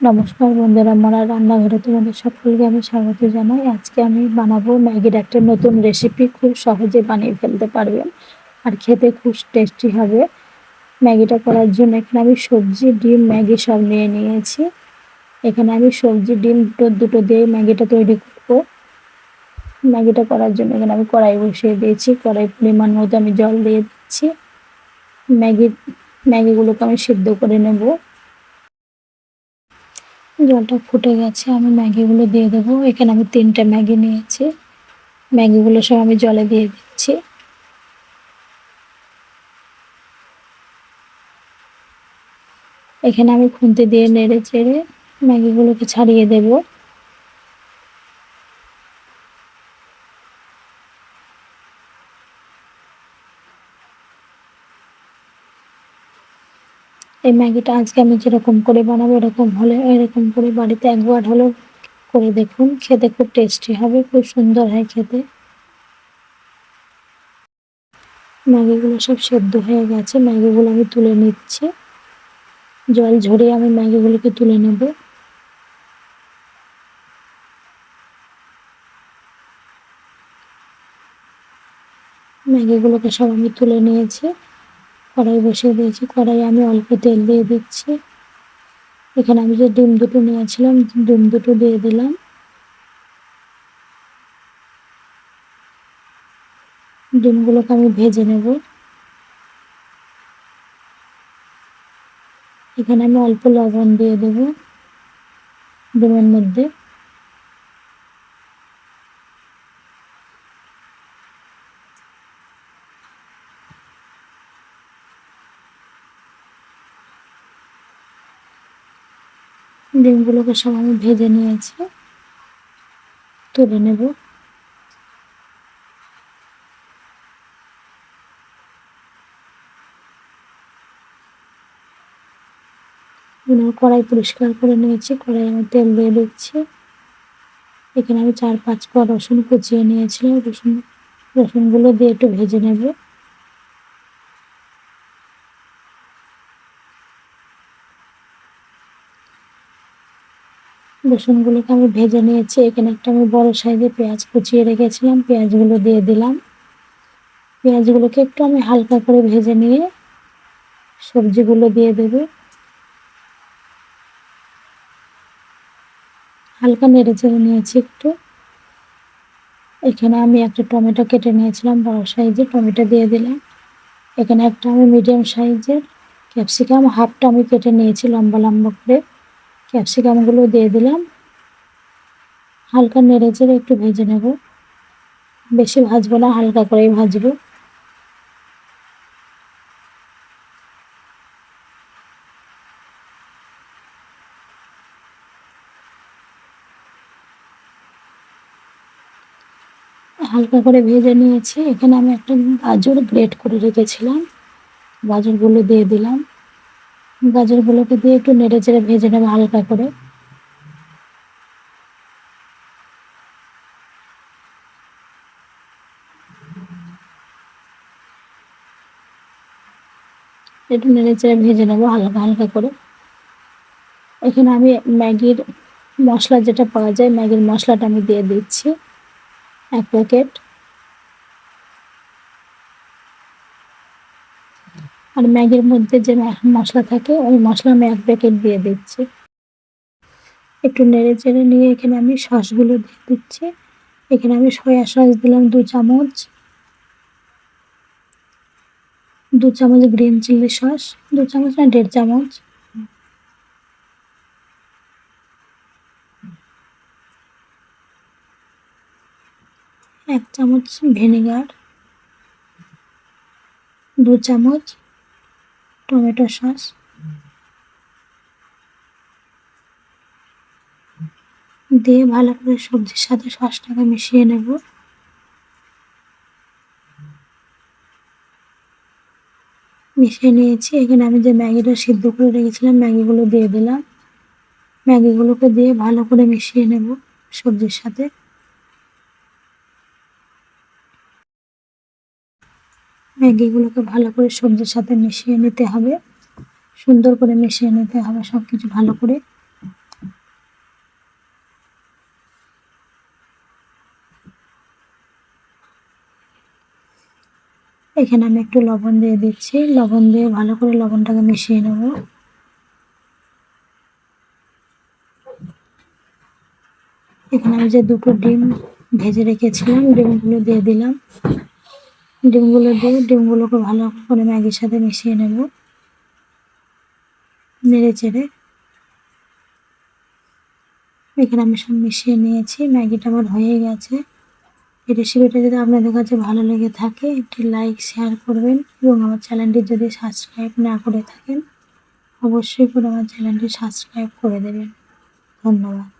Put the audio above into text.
নমস্কার বন্ধুরা, আমার রান্নাঘরে তোমাদের সকলকে আমি স্বাগত জানাই। আজকে আমি বানাবো ম্যাগির একটা নতুন রেসিপি, খুব সহজে বানিয়ে ফেলতে পারবেন আর খেতে খুব টেস্টি হবে। ম্যাগিটা করার জন্য এখানে আমি সবজি, ডিম, ম্যাগি সব নিয়ে নিয়েছি। এখানে আমি সবজি, ডিম দুটো দিয়ে ম্যাগিটা তৈরি করবো। ম্যাগিটা করার জন্য এখানে আমি কড়াই বসিয়ে দিয়েছি। কড়াই পরিমাণ মতো আমি জল দিয়ে দিচ্ছি। ম্যাগিগুলোকে আমি সিদ্ধ করে নেব। জলটা ফুটে গেছে, আমি ম্যাগিগুলো দিয়ে দেবো। এখানে আমি 3টে ম্যাগি নিয়েছি। ম্যাগিগুলো সব আমি জলে দিয়ে দিচ্ছি। এখানে আমি খুন্তি দিয়ে নেড়ে চেড়ে ম্যাগিগুলোকে ছাড়িয়ে দেব। এই ম্যাগিটা আজকে আমি যেরকম করে বানাবো এরকম করে বাড়িতে একবার হলেও করে দেখুন, খেতে খুব টেস্টি হবে, খুব সুন্দর হয় খেতে। ম্যাগিগুলো সব সেদ্ধ হয়ে গেছে, ম্যাগিগুলো আমি তুলে নিচ্ছি। জল ঝরিয়ে আমি ম্যাগিগুলোকে তুলে নেব। ম্যাগিগুলোকে সব আমি তুলে নিয়েছি। কড়াই বসিয়ে দিয়েছি, কড়াইয়ে আমি অল্প তেল দিয়ে দিচ্ছি। এখানে আমি যে ডিম দুটো নিয়েছিলাম, ডিম দুটো দিয়ে দিলাম। ডিমগুলোকে আমি ভেজে নেব। এখানে আমি অল্প লবণ দিয়ে দেব ডিমের মধ্যে। ডিমগুলোকে সব আমি ভেজে নিয়েছি, তুলে নেব। কড়াই পরিষ্কার করে নিয়েছি, কড়াই আমি তেল দিয়ে দিচ্ছি। এখানে আমি 4-5 কোয়া রসুন কুচিয়ে নিয়েছিলাম। রসুনগুলো দিয়ে একটু ভেজে নেব। রসুনগুলোকে আমি ভেজে নিয়েছি। এখানে একটা আমি বড় সাইজের পেঁয়াজ কুচিয়ে রেখেছিলাম, পেঁয়াজগুলো দিয়ে দিলাম। পেঁয়াজগুলোকে একটু আমি হালকা করে ভেজে নিয়ে সবজিগুলো দিয়ে দেব। হালকা নেড়ে চেড়ে নিয়েছি একটু। এখানে আমি একটা টমেটো কেটে নিয়েছিলাম, বড় সাইজের টমেটো দিয়ে দিলাম। এখানে একটা আমি মিডিয়াম সাইজের ক্যাপসিকাম হাফটা আমি কেটে নিয়েছি লম্বা লম্বা করে। ক্যাপসিকামগুলো দিয়ে দিলাম। হালকা নেড়ে চেড়ে একটু ভেজে নেব। বেশি ভাজবো না, হালকা করেই ভাজবো। হালকা করে ভেজে নিয়েছি। এখানে আমি একটা গাজর গ্রেট করে রেখেছিলাম, গাজরগুলো দিয়ে দিলাম। গাজরগুলোকে দিয়ে একটু নেড়ে চেড়ে ভেজে নেবো হালকা করে। একটু নেড়ে চেড়ে ভেজে নেবো হালকা হালকা করে। এখানে আমি ম্যাগির মশলা যেটা পাওয়া যায়, ম্যাগির মশলাটা আমি দিয়ে দিচ্ছি 1 প্যাকেট। আর ম্যাগির মধ্যে যে মশলা থাকে, ওই মশলা আমি 1 প্যাকেট দিয়ে দিচ্ছি। একটু নেড়ে চেড়ে নিয়ে এখানে আমি সসগুলো দিয়ে দিচ্ছি। এখানে আমি সয়া সস দিলাম 2 চামচ, 2 চামচ গ্রিন চিলি সস, 2 চামচ না 1.5 চামচ, 1 চামচ ভিনেগার, 2 চামচ টমেটো সস দিয়ে ভালো করে সবজির সাথে সসটাকে মিশিয়ে নেব। মিশিয়ে নিয়েছি। এখানে আমি যে ম্যাগিটা সিদ্ধ করে রেখেছিলাম, ম্যাগিগুলো দিয়ে দিলাম। ম্যাগিগুলোকে দিয়ে ভালো করে মিশিয়ে নেব সবজির সাথে। ম্যাগিগুলোকে ভালো করে সবজির সাথে মিশিয়ে নিতে হবে, সুন্দর করে মিশিয়ে নিতে হবে সব কিছু ভালো করে। এখানে আমি একটু লবণ দিয়ে দিচ্ছি, লবণ দিয়ে ভালো করে লবণটাকে মিশিয়ে নেব। এখানে আমি যে দুটো ডিম ভেজে রেখেছিলাম ডিমগুলো দিয়ে দিলাম। ডিমগুলোকে ভালো করে ম্যাগির সাথে মিশিয়ে নেব, নেড়ে চেড়ে। এখানে আমি সব মিশিয়ে নিয়েছি, ম্যাগিটা আমার হয়ে গেছে। এই রেসিপিটা যদি আপনাদের কাছে ভালো লেগে থাকে একটি লাইক শেয়ার করবেন এবং আমার চ্যানেলটি যদি সাবস্ক্রাইব না করে থাকেন অবশ্যই করে আমার চ্যানেলটি সাবস্ক্রাইব করে দেবেন। ধন্যবাদ।